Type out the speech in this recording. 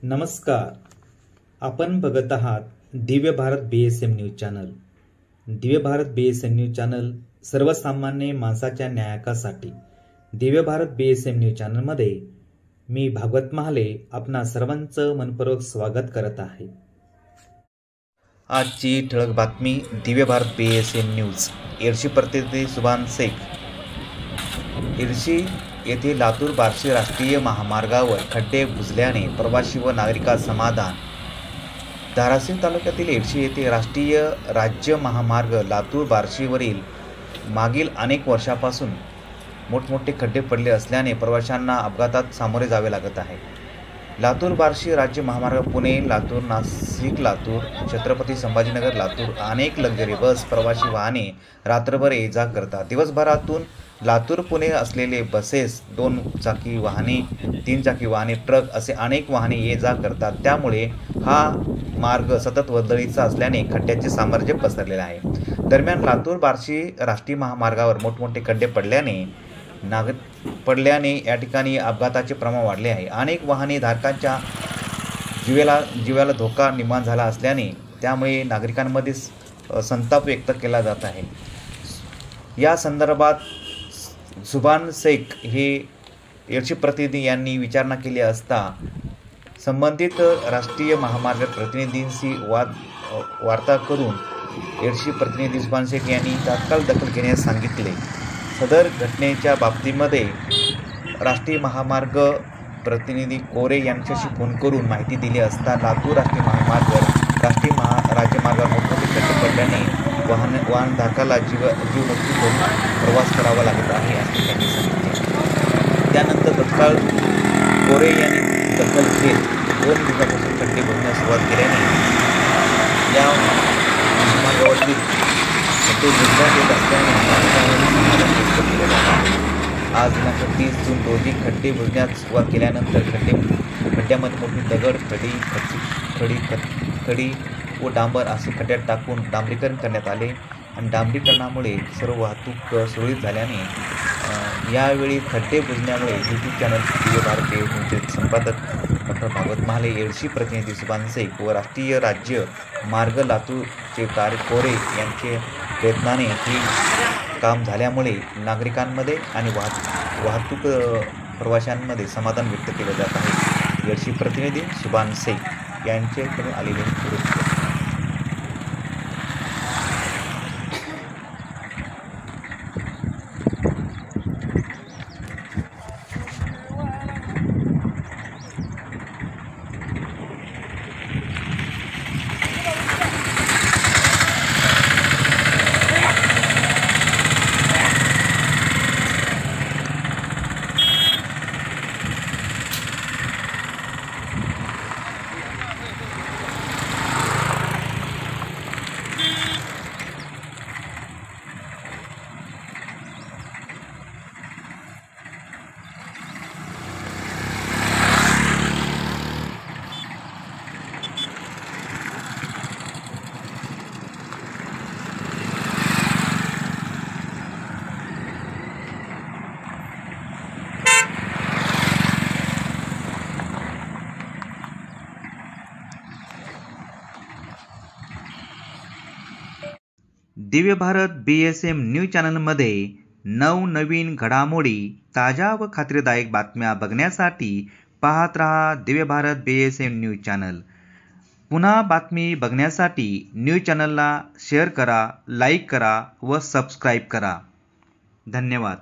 नमस्कार. आपण बघत आहात Divya Bharat BSM news channel. Divya Bharat BSM news channel सर्वसामान्य माणसाच्या न्यायासाठी. Divya Bharat BSM news channel मध्ये मी भागवत महाले आपणा सर्वांचं मनपूर्वक स्वागत करत आहे. आजची ठळक बातमी. Divya Bharat BSM news. येडशी प्रतिनिधी सुभान शेख. येडशी येथे लातूर बार्शी राष्ट्रीय महामार्गावर खड्डे बुजल्याने प्रवासी व नागरिकात समाधान. धाराशिव तालुक्यातील येडशी येथे राष्ट्रीय राज्य महामार्ग लातूर बार्शीवरील मागील अनेक वर्षापासून मोठमोठे खड्डे पडले असल्याने प्रवाशांना अपघातात सामोरे जावे लागत आहे. लातूर बार्शी राज्य महामार्ग पुणे लातूर नाशिक लातूर छत्रपती संभाजीनगर लातूर अनेक लक्झरी बस प्रवासी वाहने रात्रभर ये जा करतात. दिवसभरातून लातूर पुणे असलेले बसेस 2 चाकी वाहने 3 चाकी वाहने ट्रक असे अनेक वाहने ये जा करतात. त्यामुळे हा मार्ग सतत वर्दळीचा असल्याने खड्ड्याचे साम्राज्य पसरलेले आहे. दरम्यान लातूर बार्शी राष्ट्रीय महामार्गावर मोठमोठे खड्डे पडल्याने या ठिकाणी अपघाताचे प्रमाण वाढले आहे. अनेक वाहने धारकांच्या जीवाला धोका निर्माण झाला असल्याने त्यामुळे नागरिकांमध्ये संताप व्यक्त केला जात आहे. या संदर्भात सुभान शेख हे येडशी प्रतिनिधी यांनी विचारणा केली असता संबंधित राष्ट्रीय महामार्ग प्रतिनिधींशी वार्ता करून येडशी प्रतिनिधी सुभान शेख यांनी तात्काळ दखल घेण्यास सांगितले. सदर घटनेच्या बाबतीमध्ये राष्ट्रीय महामार्ग प्रतिनिधी कोरे यांच्याशी फोन करून माहिती दिली असता लातूर राष्ट्रीय राज्यमार्गावर मोठमोठे खड्डे पडल्याने वाहनधारकाला जीव मुक्ती करून प्रवास करावा लागत आहे असे त्यांनी सांगितले. त्यानंतर तत्काळ कोरे यांनी दखल घेत 2 दिवसापासून खड्डे भरण्यास सुरुवात केल्याने या महामार्गावरील खड्डे बुजण्यात येत असल्याने समाधान व्यक्त केले जात आहे. आज दिनांक 30 जून रोजी खड्डे बुजण्यास सुरुवात केल्यानंतर खड्ड्यामध्ये मोठी दगड खडी व डांबर असे खड्ड्यात टाकून डांबरीकरण करण्यात आले आणि डांबरीकरणामुळे सर्व वाहतूक सुरळीत झाल्याने यावेळी खड्डे बुजण्यामुळे यूट्यूब चॅनल दिव्य भारत न्यूजचे संपादक डॉक्टर भागवत महाले येडशी प्रतिनिधी सुभान शेख व राष्ट्रीय राज्य मार्ग लातूरचे कार्य कोरे यांचे प्रयत्नाने हे काम झाल्यामुळे नागरिकांमध्ये आणि वाहतूक प्रवाशांमध्ये समाधान व्यक्त केले जात आहे. येडशी प्रतिनिधी सुभान शेख यांच्याकडून आलेले पुरस्कार. दिव्य भारत BSM न्यूज चॅनलमध्ये नवनवीन घडामोडी ताज्या व खात्रीदायक बातम्या बघण्यासाठी पाहत रहा Divya Bharat BSM news channel. पुन्हा बातमी बघण्यासाठी न्यूज चॅनलला शेअर करा, लाईक करा व सबस्क्राईब करा. धन्यवाद.